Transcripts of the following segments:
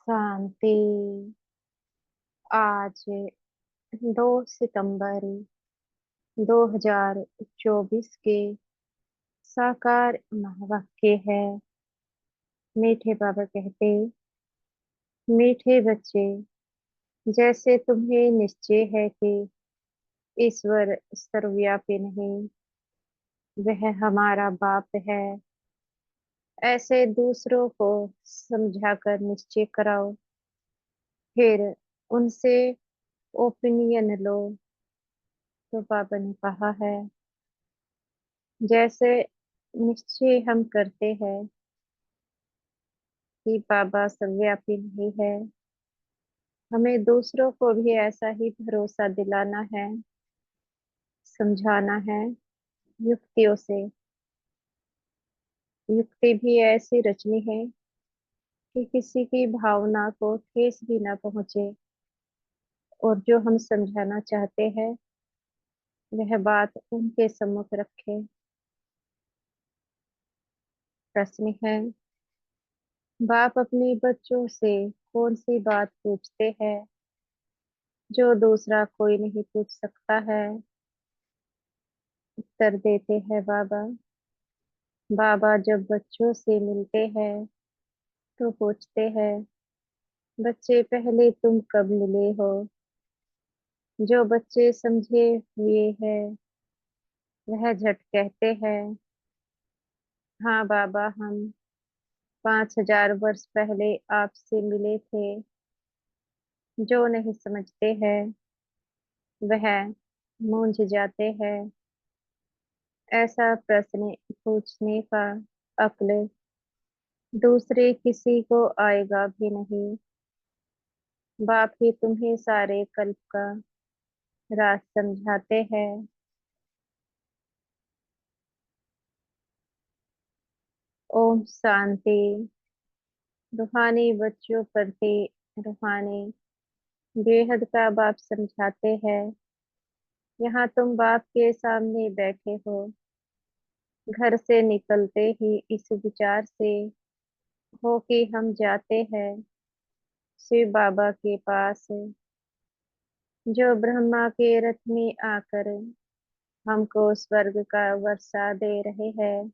शांति। आज 2 सितंबर 2024 के साकार महावाक्य है। मीठे बाबा कहते, मीठे बच्चे, जैसे तुम्हें निश्चय है कि ईश्वर सर्वव्यापी नहीं, वह हमारा बाप है, ऐसे दूसरों को समझाकर निश्चय कराओ। फिर उनसे ओपिनियन लो। तो बाबा ने कहा है, जैसे निश्चय हम करते हैं कि बाबा सर्वव्यापी नहीं है, हमें दूसरों को भी ऐसा ही भरोसा दिलाना है, समझाना है युक्तियों से। युक्ति भी ऐसी रचनी है कि किसी की भावना को ठेस भी ना पहुंचे, और जो हम समझाना चाहते हैं वह बात उनके सम्मुख रखे। प्रश्न है, बाप अपने बच्चों से कौन सी बात पूछते हैं जो दूसरा कोई नहीं पूछ सकता है? उत्तर देते हैं बाबा, बाबा जब बच्चों से मिलते हैं तो पूछते हैं, बच्चे पहले तुम कब मिले हो? जो बच्चे समझे हुए हैं वह झट कहते हैं, हाँ बाबा, हम 5,000 वर्ष पहले आपसे मिले थे। जो नहीं समझते हैं वह मूंझ जाते हैं। ऐसा प्रश्न पूछने का अक्ल दूसरे किसी को आएगा भी नहीं। बाप ही तुम्हें सारे कल्प का राज समझाते हैं। ओम शांति। रूहानी बच्चों प्रति रूहानी बेहद का बाप समझाते हैं, यहाँ तुम बाप के सामने बैठे हो। घर से निकलते ही इस विचार से हो कि हम जाते हैं शिव बाबा के पास, जो ब्रह्मा के रथ में आकर हमको स्वर्ग का वर्षा दे रहे हैं।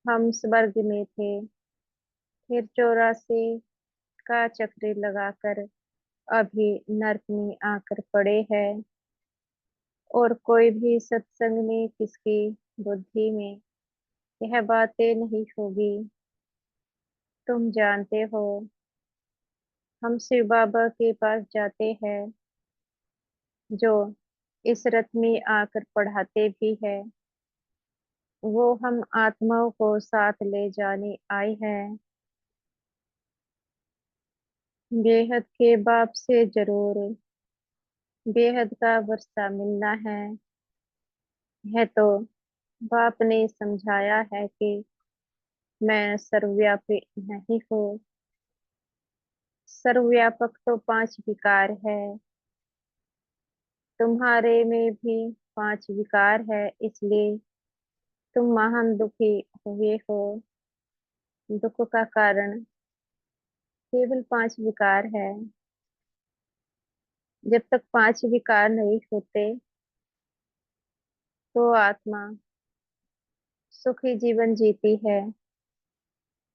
हम स्वर्ग में थे, फिर 84 का चक्र लगाकर अभी नर्क में आकर पड़े हैं। और कोई भी सत्संग में किसकी बुद्धि में यह बातें नहीं होगी। तुम जानते हो, हम शिव बाबा के पास जाते हैं जो इस रथ में आकर पढ़ाते भी है। वो हम आत्माओं को साथ ले जाने आए हैं। बेहद के बाप से जरूर बेहद का वर्षा मिलना है। है तो बाप ने समझाया है कि मैं सर्वव्यापी नहीं हूँ। सर्वव्यापक तो 5 विकार है। तुम्हारे में भी 5 विकार है, इसलिए तुम महान दुखी हुए हो। दुख का कारण केवल 5 विकार है। जब तक 5 विकार नहीं होते तो आत्मा सुखी जीवन जीती है।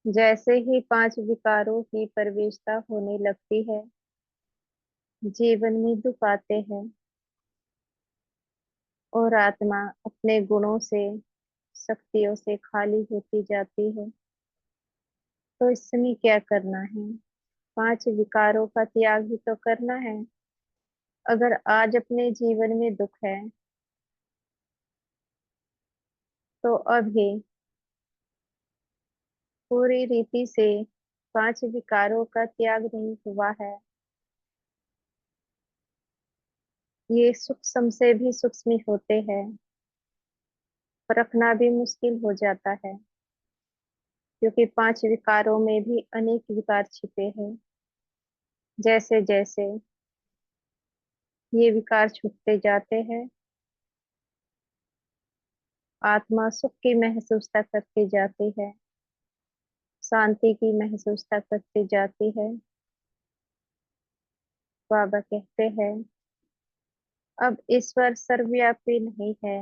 जैसे ही 5 विकारों की प्रवेशता होने लगती है, जीवन में दुख आते हैं और आत्मा अपने गुणों से शक्तियों से खाली होती जाती है। तो इस समय क्या करना है? 5 विकारों का त्याग ही तो करना है। अगर आज अपने जीवन में दुख है तो अभी पूरी रीति से 5 विकारों का त्याग नहीं हुआ है। ये सूक्ष्म से भी सूक्ष्म होते हैं, परखना भी मुश्किल हो जाता है, क्योंकि 5 विकारों में भी अनेक विकार छिपे हैं। जैसे जैसे ये विकार छूटते जाते हैं, आत्मा सुख की महसूसता करती जाती है। शांति की महसूसता करती जाती है। बाबा कहते हैं, अब ईश्वर सर्वव्यापी नहीं है।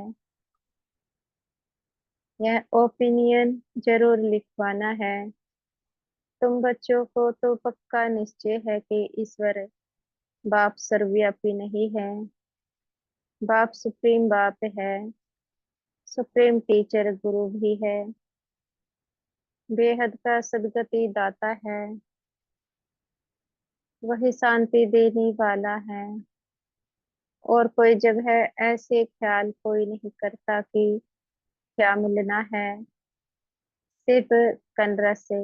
यह ओपिनियन जरूर लिखवाना है। तुम बच्चों को तो पक्का निश्चय है कि ईश्वर बाप सर्वव्यापी नहीं है। बाप सुप्रीम बाप है। सुप्रीम टीचर गुरु भी है। बेहद का सदगति दाता है। वही शांति देने वाला है। और कोई जगह ऐसे ख्याल कोई नहीं करता कि क्या मिलना है। सिर्फ कनरस से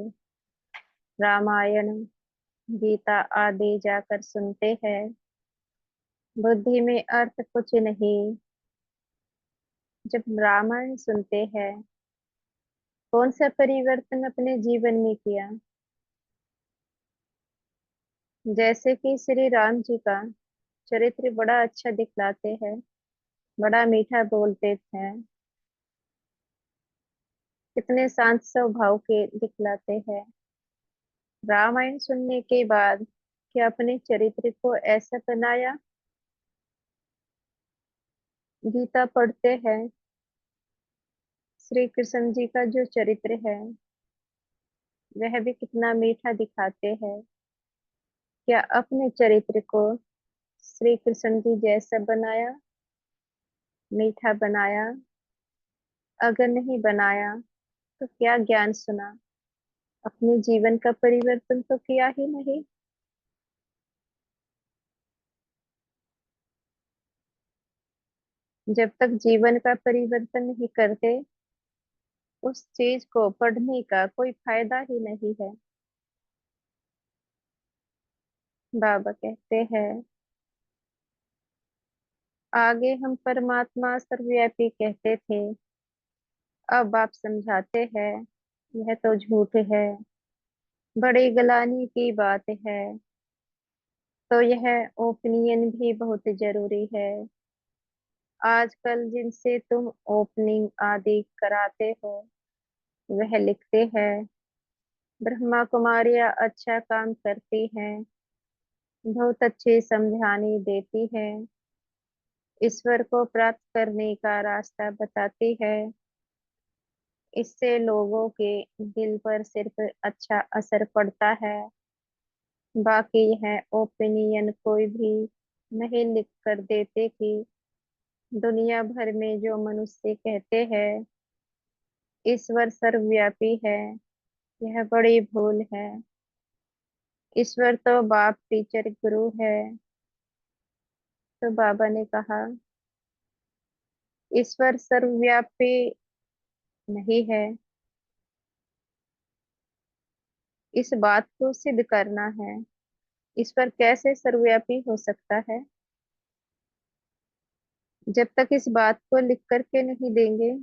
रामायण गीता आदि जाकर सुनते हैं। बुद्धि में अर्थ कुछ नहीं। जब रामायण सुनते हैं, कौन सा परिवर्तन अपने जीवन में किया। जैसे कि श्री राम जी का चरित्र बड़ा अच्छा दिखलाते हैं। बड़ा मीठा बोलते थे। कितने शांत स्वभाव के दिखलाते हैं। रामायण सुनने के बाद क्या अपने चरित्र को ऐसा बनाया। गीता पढ़ते हैं। श्री कृष्ण जी का जो चरित्र है वह भी कितना मीठा दिखाते हैं। क्या अपने चरित्र को श्री कृष्ण जी जैसा बनाया, मीठा बनाया। अगर नहीं बनाया तो क्या ज्ञान सुना। अपने जीवन का परिवर्तन तो किया ही नहीं। जब तक जीवन का परिवर्तन नहीं करते, उस चीज को पढ़ने का कोई फायदा ही नहीं है। बाबा कहते हैं, आगे हम परमात्मा सर्वव्यापी कहते थे। अब आप समझाते हैं यह तो झूठ है। बड़ी गलानी की बात है। तो यह ओपिनियन भी बहुत जरूरी है। आजकल जिनसे तुम ओपनिंग आदि कराते हो वह लिखते हैं, ब्रह्मा कुमारियां अच्छा काम करती हैं। बहुत अच्छी समझानी देती है। ईश्वर को प्राप्त करने का रास्ता बताती है। इससे लोगों के दिल पर सिर्फ अच्छा असर पड़ता है। बाकी यह ओपिनियन कोई भी नहीं लिख कर देते कि दुनिया भर में जो मनुष्य कहते हैं ईश्वर सर्वव्यापी है, यह बड़ी भूल है। ईश्वर तो बाप टीचर गुरु है। तो बाबा ने कहा, ईश्वर सर्वव्यापी नहीं है। इस बात को सिद्ध करना है। ईश्वर कैसे सर्वव्यापी हो सकता है। जब तक इस बात को लिख करके नहीं देंगे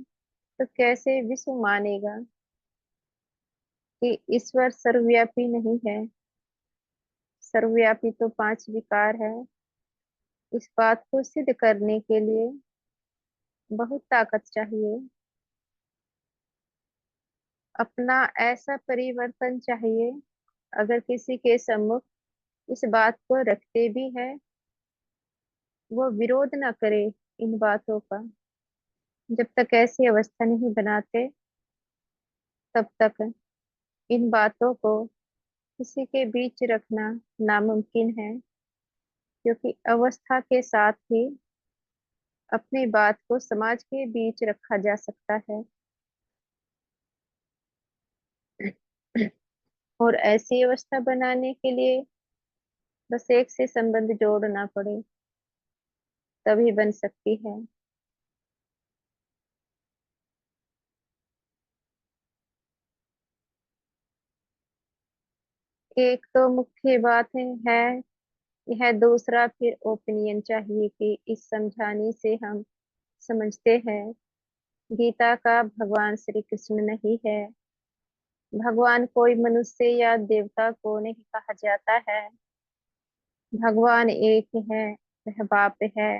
तो कैसे विश्व मानेगा कि ईश्वर सर्वव्यापी नहीं है। सर्वव्यापी तो पांच विकार है। इस बात को सिद्ध करने के लिए बहुत ताकत चाहिए। अपना ऐसा परिवर्तन चाहिए। अगर किसी के सम्मुख इस बात को रखते भी है, वो विरोध ना करे इन बातों का। जब तक ऐसी अवस्था नहीं बनाते तब तक इन बातों को किसी के बीच रखना नामुमकिन है। क्योंकि अवस्था के साथ ही अपनी बात को समाज के बीच रखा जा सकता है। और ऐसी अवस्था बनाने के लिए बस एक से संबंध जोड़ना पड़े, तभी बन सकती है। एक तो मुख्य बात है यह। दूसरा फिर ओपिनियन चाहिए कि इस समझाने से हम समझते हैं गीता का भगवान श्री कृष्ण नहीं है। भगवान कोई मनुष्य या देवता को नहीं कहा जाता है। भगवान एक है। वह बाप है।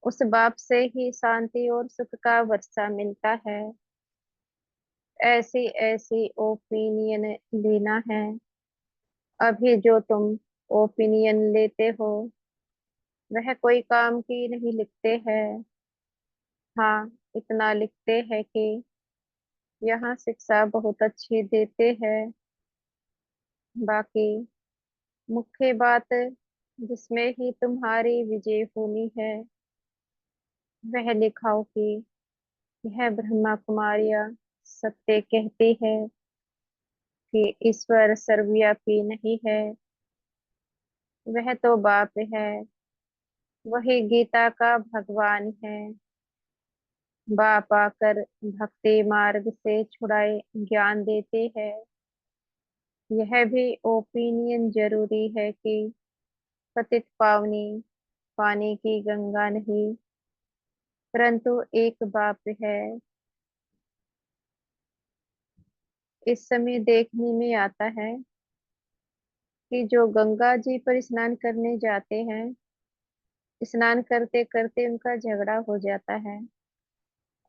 उस बाप से ही शांति और सुख का वर्षा मिलता है। ऐसी ऐसी ओपिनियन लेना है। अभी जो तुम ओपिनियन लेते हो वह कोई काम की नहीं लिखते हैं। हाँ, इतना लिखते हैं कि यहाँ शिक्षा बहुत अच्छी देते हैं। बाकी मुख्य बात जिसमें ही तुम्हारी विजय होनी है वह लिखाओ कि यह ब्रह्मा कुमारियाँ सत्य कहती है कि ईश्वर सर्वव्यापी नहीं है, वह तो बाप है, वही गीता का भगवान है। बाप आकर भक्ति मार्ग से छुड़ाए ज्ञान देते हैं। यह भी ओपिनियन जरूरी है कि पतित पावनी पानी की गंगा नहीं, परंतु एक बाप है। इस समय देखने में आता है कि जो गंगा जी पर स्नान करने जाते हैं, स्नान करते करते उनका झगड़ा हो जाता है।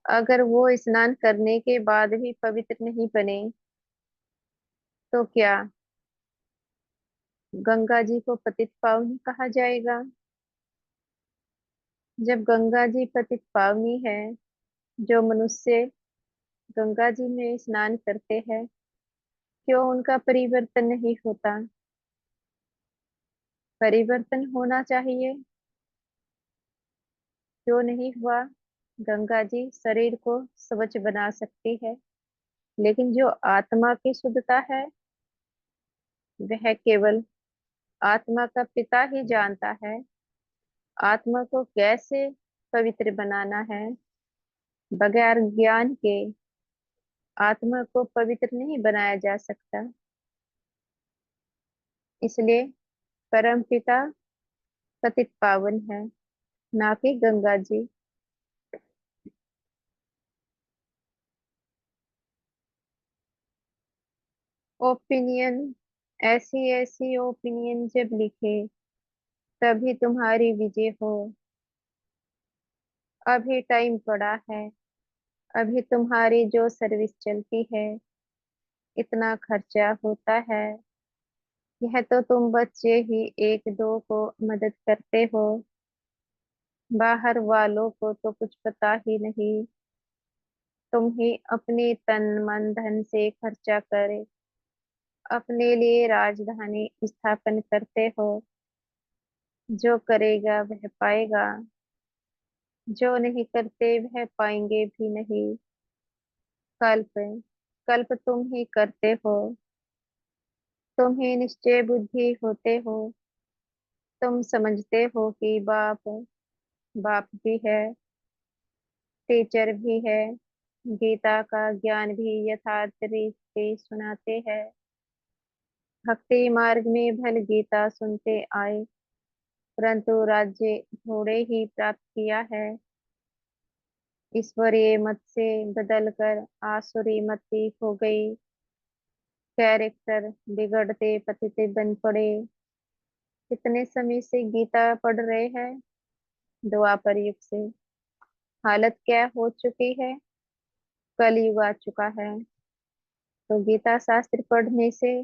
अगर वो स्नान करने के बाद भी पवित्र नहीं बने तो क्या गंगा जी को पतित पावनी कहा जाएगा? जब गंगा जी पतित पावनी है, जो मनुष्य गंगा जी में स्नान करते हैं, क्यों उनका परिवर्तन नहीं होता? परिवर्तन होना चाहिए, क्यों नहीं हुआ? गंगा जी शरीर को स्वच्छ बना सकती है, लेकिन जो आत्मा की शुद्धता है वह केवल आत्मा का पिता ही जानता है। आत्मा को कैसे पवित्र बनाना है, बगैर ज्ञान के आत्मा को पवित्र नहीं बनाया जा सकता। इसलिए परम पिता पतित पावन है, ना कि गंगा जी। ओपिनियन, ऐसी ऐसी ओपिनियन जब लिखे तभी तुम्हारी विजय हो। अभी टाइम पड़ा है। अभी तुम्हारी जो सर्विस चलती है, इतना खर्चा होता है। यह तो तुम बच्चे ही एक दो को मदद करते हो, बाहर वालों को तो कुछ पता ही नहीं। तुम ही अपने तन मन धन से खर्चा करे अपने लिए राजधानी स्थापन करते हो। जो करेगा वह पाएगा, जो नहीं करते वह पाएंगे भी नहीं। कल्प कल्प तुम ही करते हो। तुम ही निश्चय बुद्धि होते हो। तुम समझते हो कि बाप बाप भी है, टीचर भी है, गीता का ज्ञान भी यथार्थ रीत से सुनाते हैं। भक्ति मार्ग में भल गीता सुनते आए, परंतु राज्य थोड़े ही प्राप्त किया है। ईश्वरीय मत से बदलकर आसुरी मति हो गई। कैरेक्टर बिगड़ते पतित बन पड़े। कितने समय से गीता पढ़ रहे हैं? द्वापर युग से। हालत क्या हो चुकी है? कलयुग आ चुका है। तो गीता शास्त्र पढ़ने से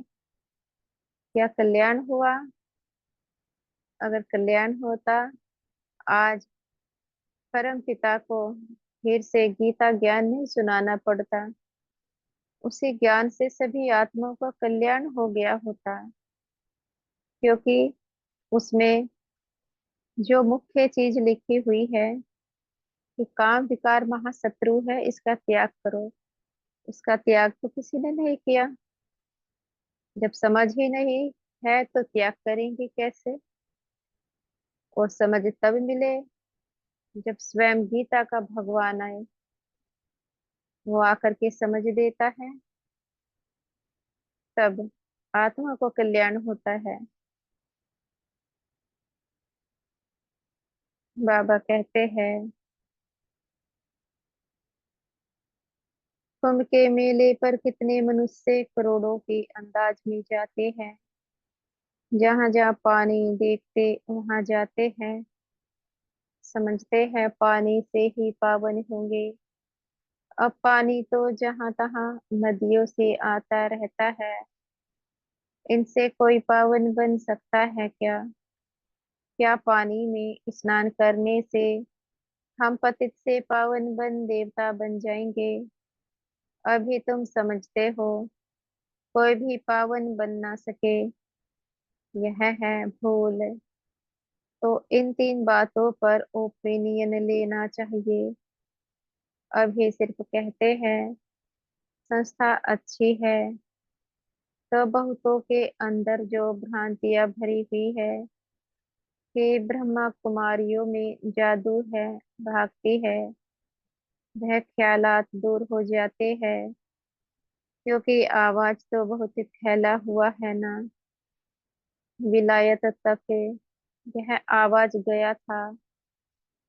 क्या कल्याण हुआ? अगर कल्याण होता, आज परम पिता को फिर से गीता ज्ञान नहीं सुनाना पड़ता। उसी ज्ञान से सभी आत्माओं का कल्याण हो गया होता, क्योंकि उसमें जो मुख्य चीज लिखी हुई है कि काम विकार महाशत्रु है, इसका त्याग करो। इसका त्याग तो किसी ने नहीं किया। जब समझ ही नहीं है तो त्याग करेंगे कैसे? और समझ तब मिले जब स्वयं गीता का भगवान आए, वो आकर के समझ देता है, तब आत्मा को कल्याण होता है। बाबा कहते हैं, कुंभ के मेले पर कितने मनुष्य करोड़ों के अंदाज में जाते हैं। जहां जहां पानी देखते वहां जाते हैं। समझते हैं पानी से ही पावन होंगे। अब पानी तो जहां तहां नदियों से आता रहता है, इनसे कोई पावन बन सकता है क्या? क्या पानी में स्नान करने से हम पतित से पावन बन देवता बन जाएंगे? अभी तुम समझते हो कोई भी पावन बन ना सके, यह है भूल। तो इन तीन बातों पर ओपिनियन लेना चाहिए। अभी सिर्फ कहते हैं संस्था अच्छी है, तो बहुतों के अंदर जो भ्रांतियां भरी हुई है कि ब्रह्मा कुमारियों में जादू है, भागती है, वह ख्यालात दूर हो जाते हैं। क्योंकि आवाज तो बहुत फैला हुआ है ना, विलायत तक यह आवाज गया था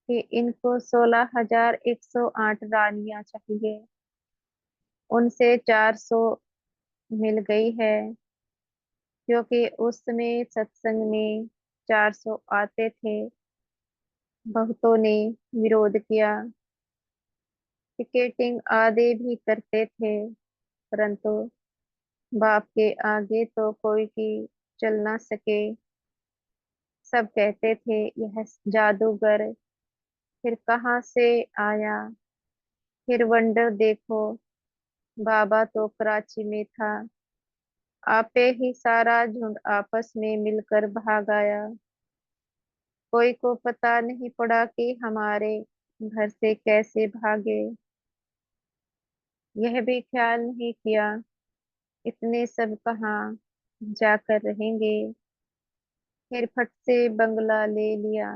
कि इनको 16,108 रानियां चाहिए। उनसे 400 मिल गई है, क्योंकि उसमें सत्संग में 400 आते थे। बहुतों ने विरोध किया, टिकेटिंग आदि भी करते थे, परंतु बाप के आगे तो कोई की चल ना सके। सब कहते थे यह जादूगर फिर कहाँ से आया। फिर वंडर देखो, बाबा तो कराची में था, आपे ही सारा झुंड आपस में मिलकर भाग आया। कोई को पता नहीं पड़ा कि हमारे घर से कैसे भागे। यह भी ख्याल नहीं किया इतने सब कहाँ जाकर रहेंगे। फिर फट से बंगला ले लिया,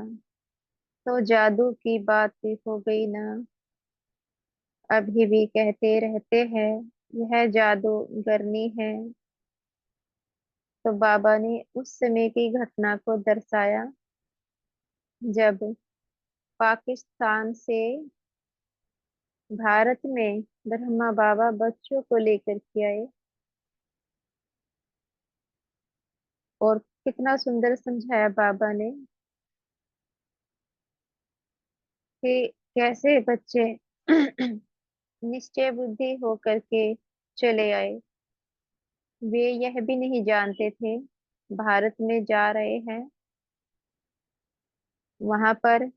तो जादू की बात भी हो गई ना। अभी भी कहते रहते हैं यह जादूगरनी है। तो बाबा ने उस समय की घटना को दर्शाया, जब पाकिस्तान से भारत में ब्रह्मा बाबा बच्चों को लेकर के आए। और कितना सुंदर समझाया बाबा ने कि कैसे बच्चे निश्चय बुद्धि होकर के चले आए। वे यह भी नहीं जानते थे भारत में जा रहे हैं, वहां पर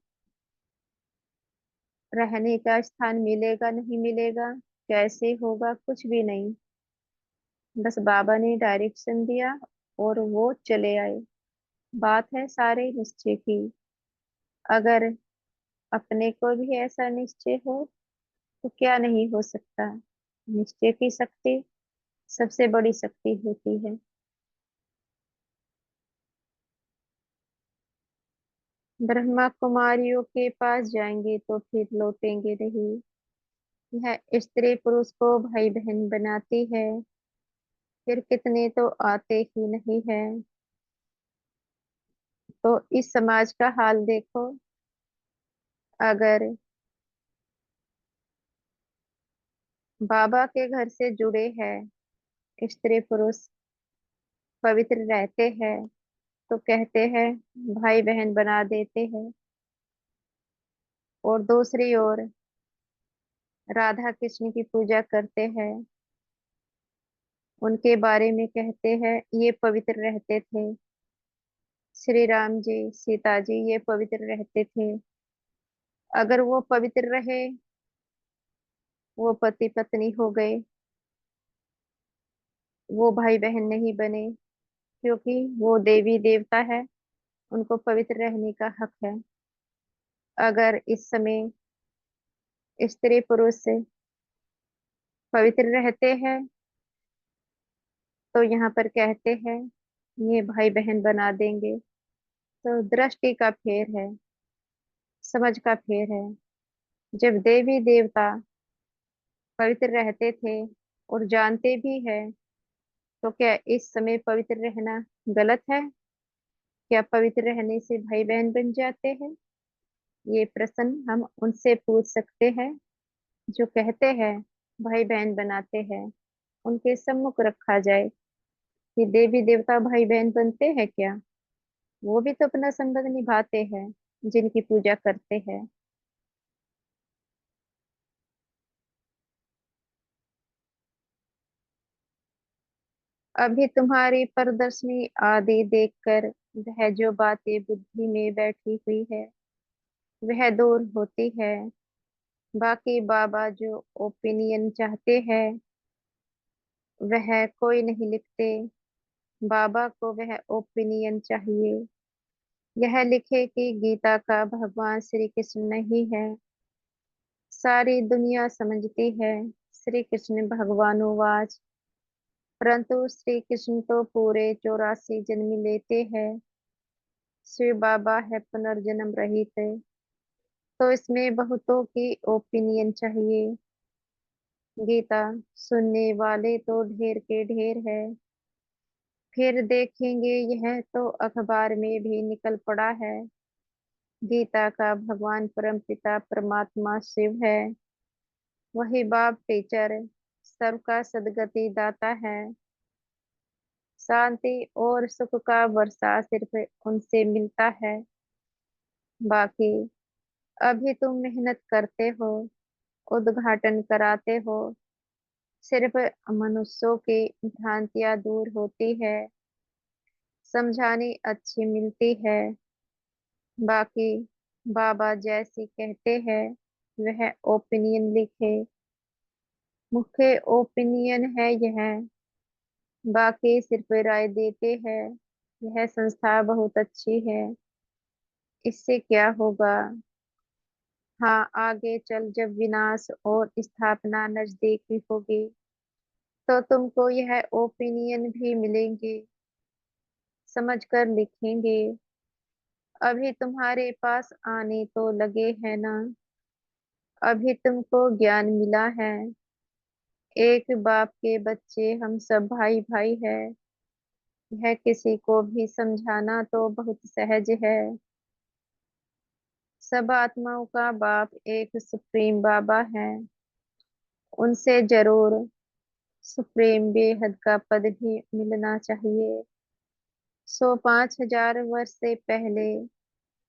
रहने का स्थान मिलेगा नहीं मिलेगा, कैसे होगा, कुछ भी नहीं। बस बाबा ने डायरेक्शन दिया और वो चले आए। बात है सारे निश्चय की। अगर अपने को भी ऐसा निश्चय हो तो क्या नहीं हो सकता। निश्चय की शक्ति सबसे बड़ी शक्ति होती है। ब्रह्मा कुमारियों के पास जाएंगे तो फिर लौटेंगे नहीं। यह स्त्री पुरुष को भाई बहन बनाती है, फिर कितने तो आते ही नहीं है। तो इस समाज का हाल देखो। अगर बाबा के घर से जुड़े हैं स्त्री पुरुष, पवित्र रहते हैं, तो कहते हैं भाई बहन बना देते हैं। और दूसरी ओर राधा कृष्ण की पूजा करते हैं, उनके बारे में कहते हैं ये पवित्र रहते थे। श्री राम जी, सीता जी ये पवित्र रहते थे। अगर वो पवित्र रहे, वो पति पत्नी हो गए, वो भाई बहन नहीं बने, क्योंकि वो देवी देवता है, उनको पवित्र रहने का हक है। अगर इस समय स्त्री पुरुष पवित्र रहते हैं, तो यहाँ पर कहते हैं ये भाई बहन बना देंगे। तो दृष्टि का फेर है, समझ का फेर है। जब देवी देवता पवित्र रहते थे और जानते भी है, तो क्या इस समय पवित्र रहना गलत है? क्या पवित्र रहने से भाई बहन बन जाते हैं? ये प्रश्न हम उनसे पूछ सकते हैं जो कहते हैं भाई बहन बनाते हैं। उनके सम्मुख रखा जाए कि देवी देवता भाई बहन बनते हैं क्या? वो भी तो अपना संबंध निभाते हैं जिनकी पूजा करते हैं। अभी तुम्हारी प्रदर्शनी आदि देखकर वह जो बातें बुद्धि में बैठी हुई है वह दूर होती है। बाकी बाबा जो ओपिनियन चाहते हैं वह कोई नहीं लिखते। बाबा को वह ओपिनियन चाहिए, यह लिखे कि गीता का भगवान श्री कृष्ण नहीं है। सारी दुनिया समझती है श्री कृष्ण भगवानुवाच, परंतु श्री कृष्ण तो पूरे 84 जन्म लेते हैं। शिव बाबा है पुनर्जन्म रहित, तो इसमें बहुतों की ओपिनियन चाहिए। गीता सुनने वाले तो ढेर के ढेर है। फिर देखेंगे यह तो अखबार में भी निकल पड़ा है। गीता का भगवान परम पिता परमात्मा शिव है। वही बाप टीचर सबका सदगति दाता है। शांति और सुख का वर्षा सिर्फ उनसे मिलता है। बाकी अभी तुम मेहनत करते हो, उद्घाटन कराते हो, सिर्फ मनुष्यों की भ्रांतियां दूर होती है, समझानी अच्छी मिलती है। बाकी बाबा जैसी कहते हैं वह ओपिनियन लिखे। मुख्य ओपिनियन है यह, बाकी सिर्फ राय देते हैं। यह संस्था बहुत अच्छी है, इससे क्या होगा। हाँ, आगे चल जब विनाश और स्थापना नजदीक होगी तो तुमको यह ओपिनियन भी मिलेंगे, समझ कर लिखेंगे। अभी तुम्हारे पास आने तो लगे हैं ना। अभी तुमको ज्ञान मिला है। एक बाप के बच्चे हम सब भाई भाई है। यह किसी को भी समझाना तो बहुत सहज है। सब आत्माओं का बाप एक सुप्रीम बाबा है। उनसे जरूर सुप्रीम बेहद का पद भी मिलना चाहिए। 5,000 वर्ष से पहले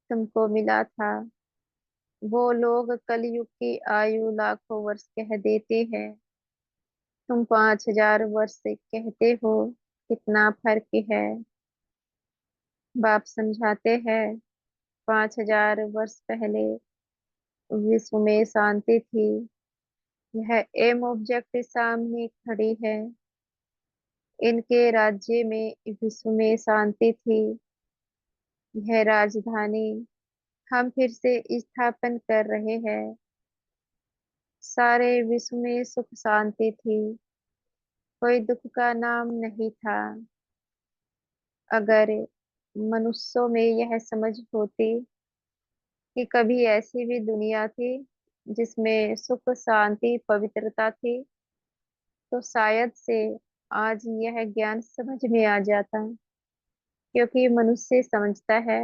तुमको मिला था। वो लोग कलयुग की आयु लाखों वर्ष कह देते हैं, तुम 5,000 वर्ष से कहते हो, कितना फर्क है। बाप समझाते हैं 5,000 वर्ष पहले विश्व में शांति थी। यह एम ऑब्जेक्ट सामने खड़ी है। इनके राज्य में विश्व में शांति थी। यह राजधानी हम फिर से स्थापन कर रहे हैं। सारे विश्व में सुख शांति थी, कोई दुख का नाम नहीं था। अगर मनुष्यों में यह समझ होती कि कभी ऐसी भी दुनिया थी जिसमें सुख शांति पवित्रता थी, तो शायद से आज यह ज्ञान समझ में आ जाता। क्योंकि मनुष्य समझता है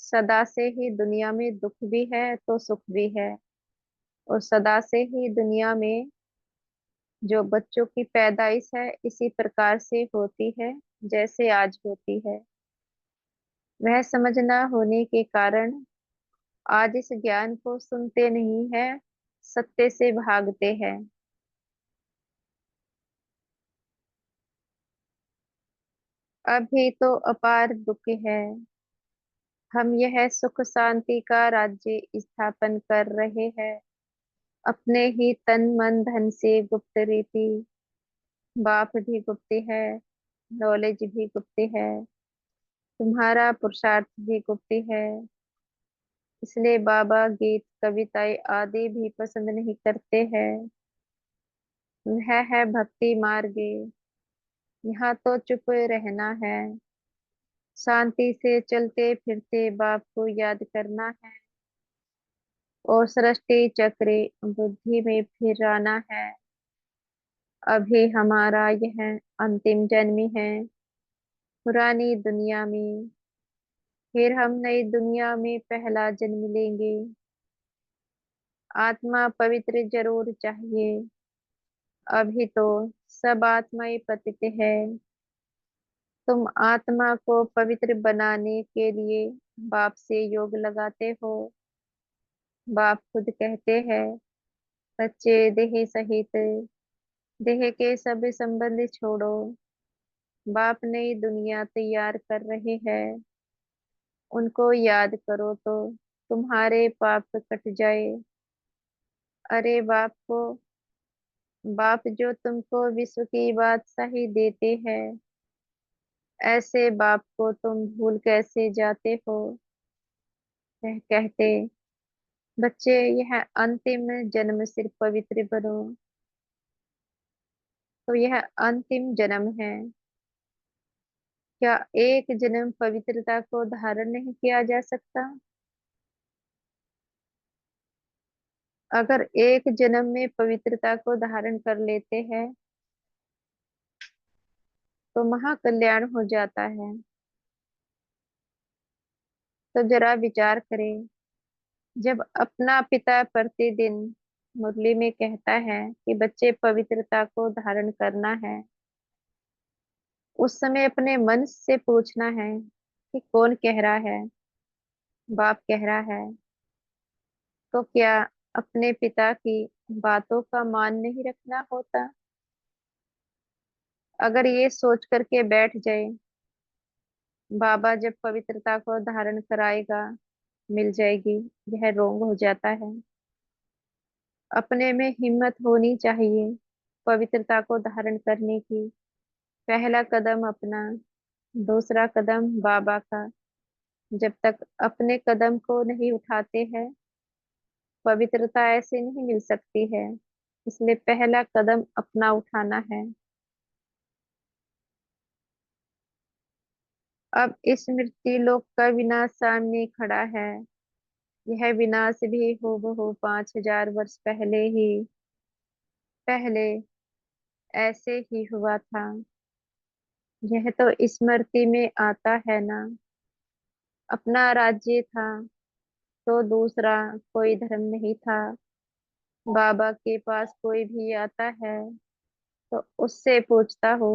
सदा से ही दुनिया में दुख भी है तो सुख भी है, और सदा से ही दुनिया में जो बच्चों की पैदाइश है इसी प्रकार से होती है जैसे आज होती है। वह समझ न होने के कारण आज इस ज्ञान को सुनते नहीं है, सत्य से भागते हैं। अभी तो अपार दुख है। हम यह सुख शांति का राज्य स्थापन कर रहे हैं अपने ही तन मन धन से गुप्त रीति। बाप भी गुप्त है, नॉलेज भी गुप्त है, तुम्हारा पुरुषार्थ भी गुप्त है। इसलिए बाबा गीत कविताएं आदि भी पसंद नहीं करते हैं। वह है भक्ति मार्ग, यहाँ तो चुप रहना है, शांति से चलते फिरते बाप को याद करना है, और सृष्टि चक्र बुद्धि में फिराना है। अभी हमारा यह अंतिम जन्म है पुरानी दुनिया में, फिर हम नई दुनिया में पहला जन्म लेंगे। आत्मा पवित्र जरूर चाहिए। अभी तो सब आत्माएं पतित है। तुम आत्मा को पवित्र बनाने के लिए बाप से योग लगाते हो। बाप खुद कहते हैं बच्चे देह सहित देह के सब संबंध छोड़ो, बाप नई दुनिया तैयार कर रहे हैं। उनको याद करो तो तुम्हारे पाप कट जाए। अरे बाप जो तुमको विश्व की बादशाही देते हैं, ऐसे बाप को तुम भूल कैसे जाते हो। वह कहते, बच्चे, यह अंतिम जन्म सिर्फ पवित्र बनो। तो यह अंतिम जन्म है। क्या एक जन्म पवित्रता को धारण नहीं किया जा सकता? अगर एक जन्म में पवित्रता को धारण कर लेते हैं तो महाकल्याण हो जाता है। तो जरा विचार करें, जब अपना पिता प्रतिदिन मुरली में कहता है कि बच्चे पवित्रता को धारण करना है, उस समय अपने मन से पूछना है कि कौन कह रहा है। बाप कह रहा है। तो क्या अपने पिता की बातों का मान नहीं रखना होता? अगर ये सोच करके बैठ जाए, बाबा जब पवित्रता को धारण कराएगा मिल जाएगी, यह रोंग हो जाता है। अपने में हिम्मत होनी चाहिए पवित्रता को धारण करने की। पहला कदम अपना, दूसरा कदम बाबा का। जब तक अपने कदम को नहीं उठाते हैं, पवित्रता ऐसे नहीं मिल सकती है। इसलिए पहला कदम अपना उठाना है। अब इस मृत्यु लोक का विनाश सामने खड़ा है। यह विनाश भी हूबहू 5,000 वर्ष पहले ऐसे ही हुआ था। यह तो स्मृति में आता है ना। अपना राज्य था तो दूसरा कोई धर्म नहीं था। बाबा के पास कोई भी आता है तो उससे पूछता हो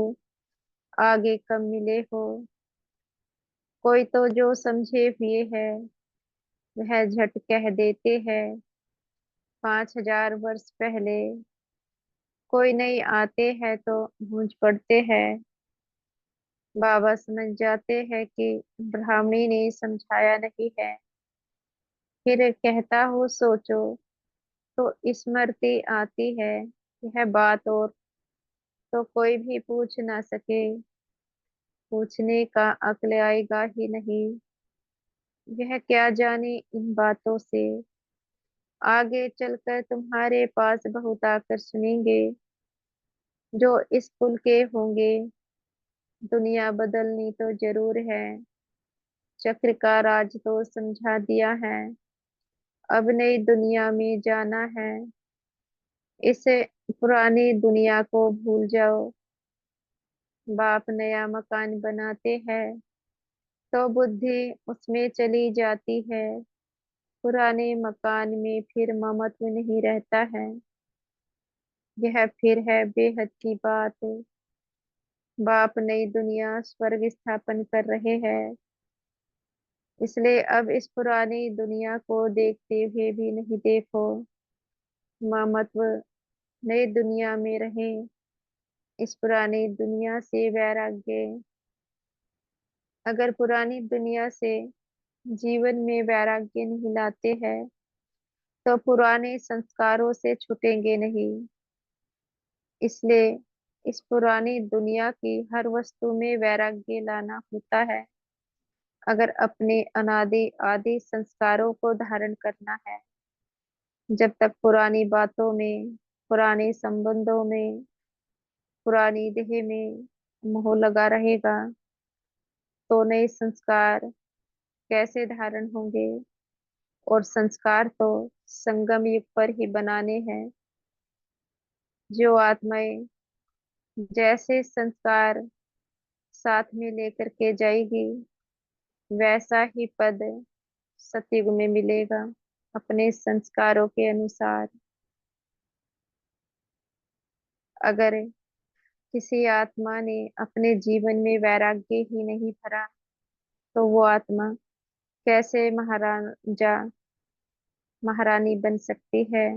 आगे कब मिले हो। कोई तो जो समझे हुए है वह झट कह देते हैं 5,000 वर्ष पहले। कोई नहीं आते हैं तो गूंज पड़ते हैं। बाबा समझ जाते हैं कि ब्राह्मणी ने समझाया नहीं है। फिर कहता हो सोचो तो स्मृति आती है। यह बात और तो कोई भी पूछ ना सके। पूछने का अक्ल आएगा ही नहीं। यह क्या जाने इन बातों से। आगे चलकर तुम्हारे पास बहुत आकर सुनेंगे जो इस कुल के होंगे। दुनिया बदलनी तो जरूर है। चक्र का राज तो समझा दिया है। अब नई दुनिया में जाना है। इसे पुरानी दुनिया को भूल जाओ। बाप नया मकान बनाते हैं तो बुद्धि उसमें चली जाती है। पुराने मकान में फिर ममत्व नहीं रहता है। यह फिर है बेहद की बात। बाप नई दुनिया स्वर्ग स्थापन कर रहे हैं। इसलिए अब इस पुरानी दुनिया को देखते हुए भी नहीं देखो। ममत्व नई दुनिया में रहे। इस पुरानी दुनिया से वैराग्य। अगर पुरानी दुनिया से जीवन में वैराग्य नहीं लाते हैं तो पुराने संस्कारों से छूटेंगे नहीं। इसलिए इस पुरानी दुनिया की हर वस्तु में वैराग्य लाना होता है। अगर अपने अनादि आदि संस्कारों को धारण करना है। जब तक पुरानी बातों में, पुराने संबंधों में, पुरानी देह में मोह लगा रहेगा तो नए संस्कार कैसे धारण होंगे। और संस्कार तो संगम युग पर ही बनाने हैं। जो आत्माएं जैसे संस्कार साथ में लेकर के जाएगी वैसा ही पद सतयुग में मिलेगा अपने संस्कारों के अनुसार। अगर किसी आत्मा ने अपने जीवन में वैराग्य ही नहीं भरा तो वो आत्मा कैसे महाराजा महारानी बन सकती है।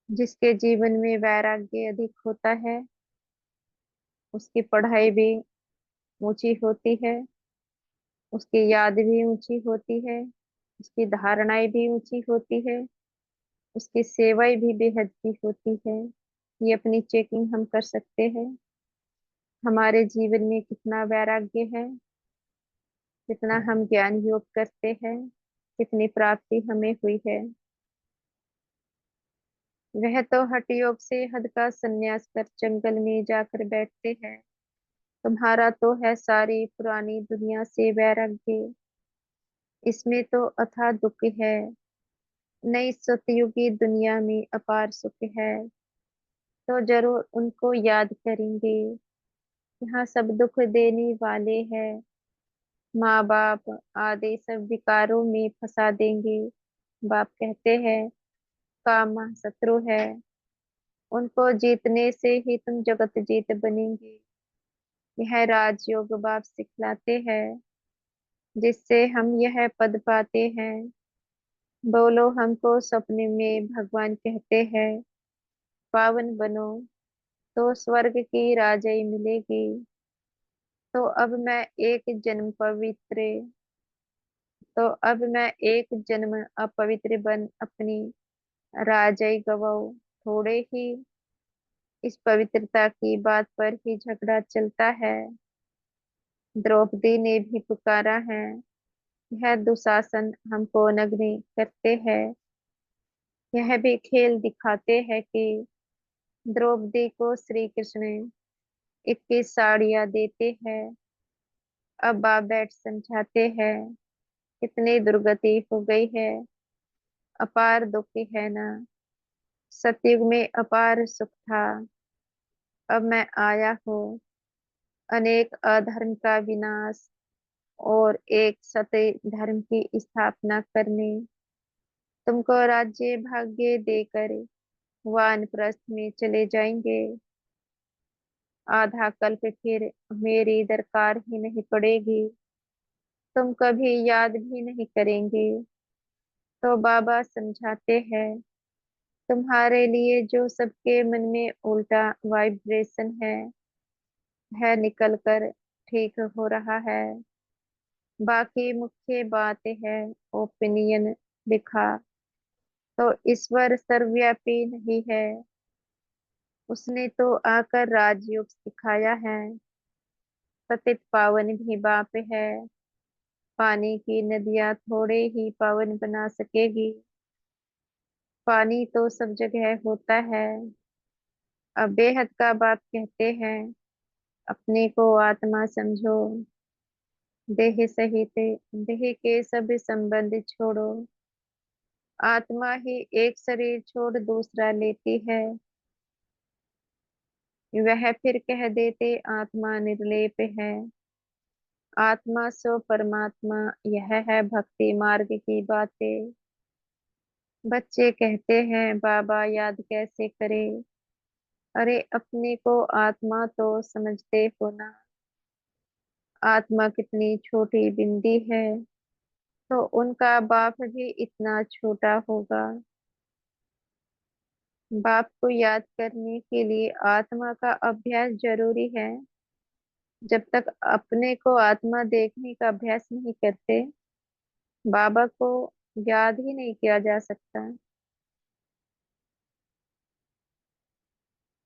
जिसके जीवन में वैराग्य अधिक होता है, उसकी पढ़ाई भी ऊंची होती है, उसकी याद भी ऊंची होती है, उसकी धारणाएं भी ऊंची होती है, उसकी सेवाएं भी बेहद की होती है। ये अपनी चेकिंग हम कर सकते हैं। हमारे जीवन में कितना वैराग्य है, कितना हम ज्ञान योग करते हैं, कितनी प्राप्ति हमें हुई है। वह तो हठ योग से हद का संन्यास कर जंगल में जाकर बैठते हैं। तुम्हारा तो है सारी पुरानी दुनिया से वैराग्य। इसमें तो अथाह दुख है। नई सतयुगी दुनिया में अपार सुख है। तो जरूर उनको याद करेंगे। यहाँ सब दुख देने वाले हैं। माँ बाप आदि सब विकारों में फंसा देंगे। बाप कहते हैं काम शत्रु है। उनको जीतने से ही तुम जगत जीत बनेंगे। यह राजयोग बाप सिखलाते हैं, जिससे हम यह पद पाते हैं। बोलो हमको सपने में भगवान कहते हैं पावन बनो तो स्वर्ग की राजई मिलेगी। तो अब मैं एक जन्म पवित्र तो अब मैं एक जन्म अपवित्र बन अपनी राजई गवाऊं। थोड़े ही इस पवित्रता की बात पर ही झगड़ा चलता है। द्रौपदी ने भी पुकारा है। यह दुशासन हमको नग्न करते हैं। यह भी खेल दिखाते हैं कि द्रौपदी को श्री कृष्ण 21 साड़ियां देते हैं। अब आप बैठ समझाते हैं कितनी दुर्गति हो गई है। अपार दुखी है ना। सतयुग में अपार सुख था। अब मैं आया हूँ अनेक अधर्म का विनाश और एक सत्य धर्म की स्थापना करने। तुमको राज्य भाग्य देकर वानप्रस्थ में चले जाएंगे। आधा कल्प फिर मेरी दरकार ही नहीं पड़ेगी। तुम कभी याद भी नहीं करेंगे। तो बाबा समझाते हैं तुम्हारे लिए जो सबके मन में उल्टा वाइब्रेशन है निकल कर ठीक हो रहा है। बाकी मुख्य बात है ओपिनियन लिखा तो ईश्वर सर्वव्यापी नहीं है। उसने तो आकर राजयोग सिखाया है। पतित पावन भी बाप है। पानी की नदियां थोड़े ही पावन बना सकेगी। पानी तो सब जगह होता है। अब बेहद का बाप कहते हैं अपने को आत्मा समझो। देह सहित देह के सब संबंध छोड़ो। आत्मा ही एक शरीर छोड़ दूसरा लेती है। वह फिर कह देते आत्मा निर्लेप है। आत्मा सो परमात्मा। यह है भक्ति मार्ग की बातें। बच्चे कहते हैं बाबा याद कैसे करें। अरे अपने को आत्मा तो समझते हो ना। आत्मा कितनी छोटी बिंदी है तो उनका बाप भी इतना छोटा होगा। बाप को याद करने के लिए आत्मा का अभ्यास जरूरी है। जब तक अपने को आत्मा देखने का अभ्यास नहीं करते बाबा को याद ही नहीं किया जा सकता।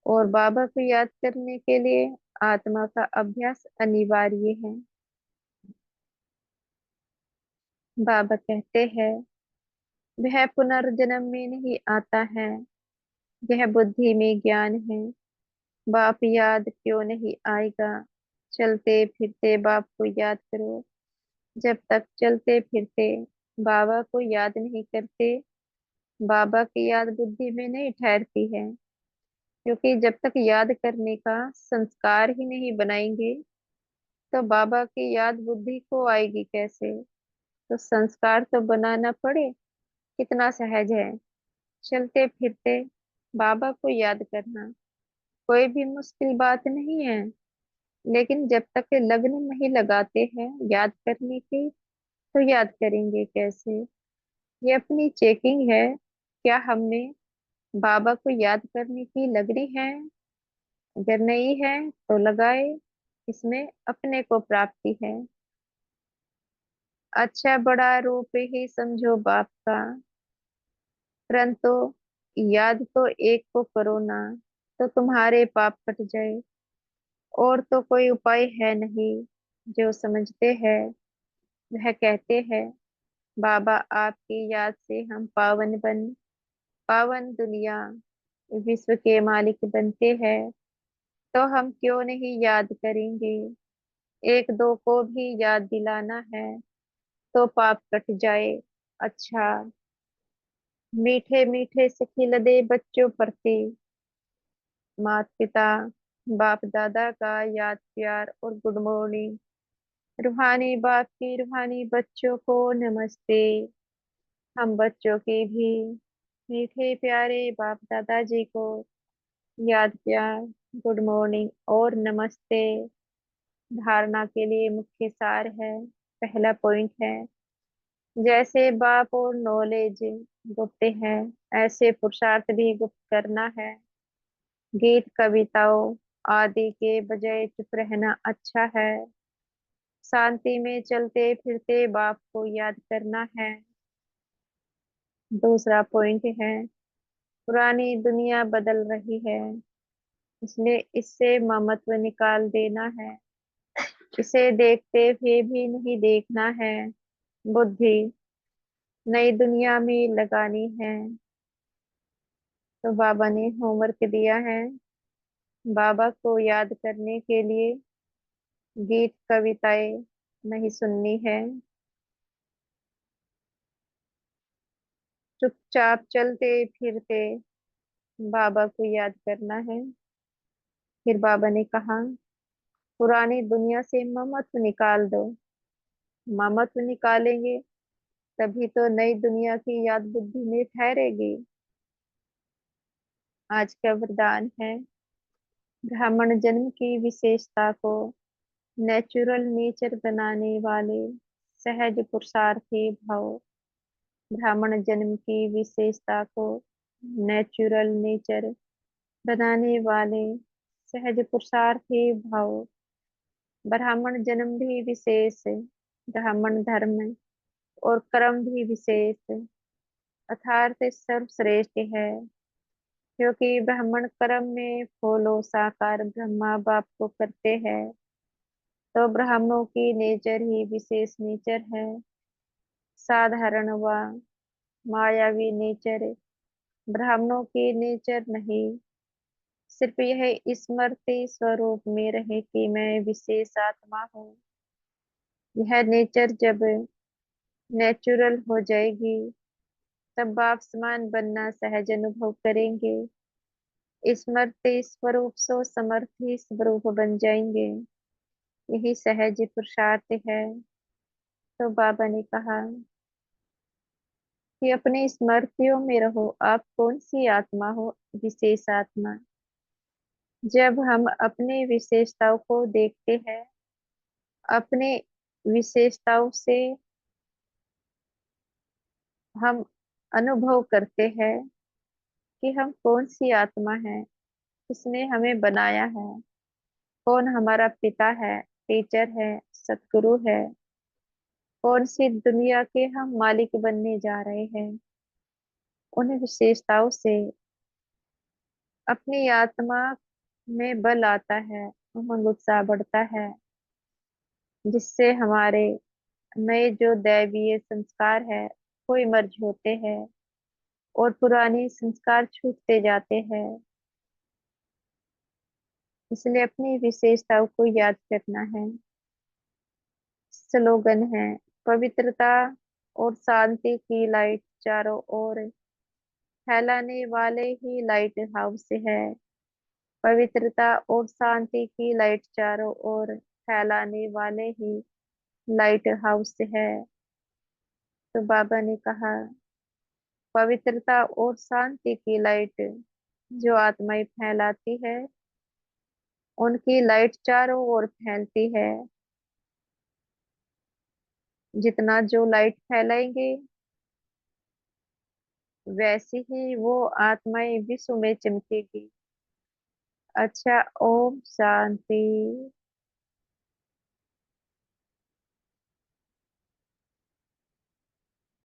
और बाबा को याद करने के लिए आत्मा का अभ्यास अनिवार्य है। बाबा कहते हैं वह पुनर्जन्म में नहीं आता है। यह बुद्धि में ज्ञान है। बाप याद क्यों नहीं आएगा। चलते फिरते बाप को याद करो। जब तक चलते फिरते बाबा को याद नहीं करते बाबा की याद बुद्धि में नहीं ठहरती है। क्योंकि जब तक याद करने का संस्कार ही नहीं बनाएंगे तो बाबा की याद बुद्धि को आएगी कैसे। तो संस्कार तो बनाना पड़े। कितना सहज है चलते फिरते बाबा को याद करना। कोई भी मुश्किल बात नहीं है। लेकिन जब तक लग्न नहीं लगाते हैं याद करने की तो याद करेंगे कैसे। ये अपनी चेकिंग है। क्या हमने बाबा को याद करने की लगनी है, अगर नहीं है तो लगाए, इसमें अपने को प्राप्ति है। अच्छा बड़ा रूप ही समझो बाप का, परंतु याद तो एक को करो ना, तो तुम्हारे पाप कट जाए। और तो कोई उपाय है नहीं। जो समझते हैं वह कहते हैं, बाबा आपकी याद से हम पावन दुनिया विश्व के मालिक बनते हैं, तो हम क्यों नहीं याद करेंगे। एक दो को भी याद दिलाना है तो पाप कट जाए। अच्छा मीठे मीठे से खिल दे बच्चों प्रति, माता पिता बाप दादा का याद प्यार और गुड मॉर्निंग। रूहानी बाप की रूहानी बच्चों को नमस्ते। हम बच्चों के भी मीठे प्यारे बाप दादाजी को याद प्यार, गुड मॉर्निंग और नमस्ते। धारणा के लिए मुख्य सार है। पहला पॉइंट है, जैसे बाप और नॉलेज गुप्त है, ऐसे पुरुषार्थ भी गुप्त करना है। गीत कविताओं आदि के बजाय चुप रहना अच्छा है। शांति में चलते फिरते बाप को याद करना है। दूसरा पॉइंट है, पुरानी दुनिया बदल रही है, इसलिए इससे ममत्व निकाल देना है। इसे देखते हुए भी नहीं देखना है। बुद्धि नई दुनिया में लगानी है। तो बाबा ने होमवर्क दिया है, बाबा को याद करने के लिए गीत कविताएं नहीं सुननी है, चुपचाप चलते फिरते बाबा को याद करना है। फिर बाबा ने कहा, पुरानी दुनिया से ममत्व निकाल दो। ममत्व निकालेंगे तभी तो नई दुनिया की याद बुद्धि में ठहरेगी। आज का वरदान है, ब्राह्मण जन्म की विशेषता को नेचुरल नेचर बनाने वाले सहज पुरुषार्थी भव। ब्राह्मण जन्म की विशेषता को नेचुरल नेचर बनाने वाले सहज पुरुषार्थी भव। ब्राह्मण जन्म भी विशेष, ब्राह्मण धर्म और कर्म भी विशेष अर्थात सर्वश्रेष्ठ है, क्योंकि ब्राह्मण कर्म में फॉलो साकार ब्रह्मा बाप को करते हैं। तो ब्राह्मणों की नेचर ही विशेष नेचर है। साधारण व मायावी नेचर ब्राह्मणों की नेचर नहीं। सिर्फ यह स्मृति स्वरूप में रहे कि मैं विशेष आत्मा हूँ। यह नेचर जब नेचुरल हो जाएगी, तब बाप समान बनना सहज अनुभव करेंगे। स्मृति स्वरूप सो समर्थी स्वरूप बन जाएंगे। यही सहज पुरुषार्थ है। तो बाबा ने कहा कि अपनी स्मृतियों में रहो, आप कौन सी आत्मा हो, विशेष आत्मा। जब हम अपनी विशेषताओं को देखते हैं, अपने विशेषताओं से हम अनुभव करते हैं कि हम कौन सी आत्मा है, किसने हमें बनाया है, कौन हमारा पिता है, टीचर है, सतगुरु है, कौन सी दुनिया के हम मालिक बनने जा रहे हैं। उन विशेषताओं से अपनी आत्मा में बल आता है, उमंग उत्साह बढ़ता है, जिससे हमारे नए जो दैवीय संस्कार है वो इमर्ज होते हैं और पुराने संस्कार छूटते जाते हैं। इसलिए अपनी विशेषताओं को याद करना है। स्लोगन है, पवित्रता और शांति की लाइट चारों ओर फैलाने वाले ही लाइट हाउस है। पवित्रता और शांति की लाइट चारों ओर फैलाने वाले ही लाइट हाउस है। तो बाबा ने कहा, पवित्रता और शांति की लाइट जो आत्माएं फैलाती है, उनकी लाइट चारों ओर फैलती है। जितना जो लाइट फैलाएंगे, वैसी ही वो आत्माएं विश्व में चमकेगी। अच्छा, ओम शांति।